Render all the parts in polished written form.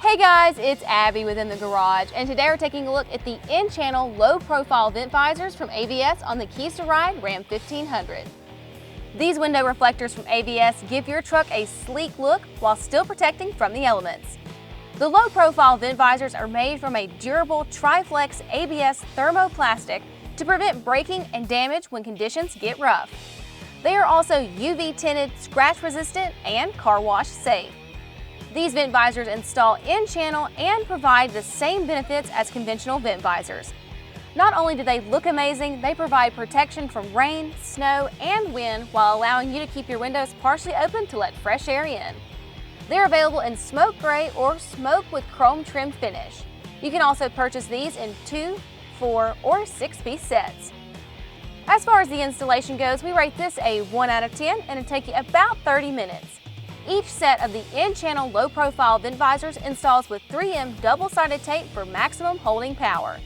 Hey guys, it's Abby within the garage, and today we're taking a look at the in-channel low-profile vent visors from AVS on the Keys to Ride Ram 1500. These window reflectors from AVS give your truck a sleek look while still protecting from the elements. The low-profile vent visors are made from a durable Triflex ABS thermoplastic to prevent breaking and damage when conditions get rough. They are also UV-tinted, scratch-resistant, and car wash safe. These vent visors install in-channel and provide the same benefits as conventional vent visors. Not only do they look amazing, they provide protection from rain, snow, and wind while allowing you to keep your windows partially open to let fresh air in. They're available in smoke gray or smoke with chrome trim finish. You can also purchase these in 2, 4, or 6-piece sets. As far as the installation goes, we rate this a 1 out of 10 and it'll take you about 30 minutes. Each set of the in-channel low-profile vent visors installs with 3M double-sided tape for maximum holding power.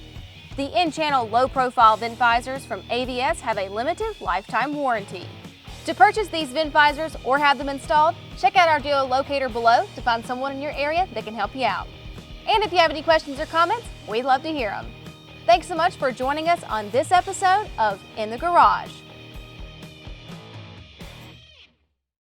The in-channel low-profile vent visors from AVS have a limited lifetime warranty. To purchase these vent visors or have them installed, check out our dealer locator below to find someone in your area that can help you out. And if you have any questions or comments, we'd love to hear them. Thanks so much for joining us on this episode of In the Garage.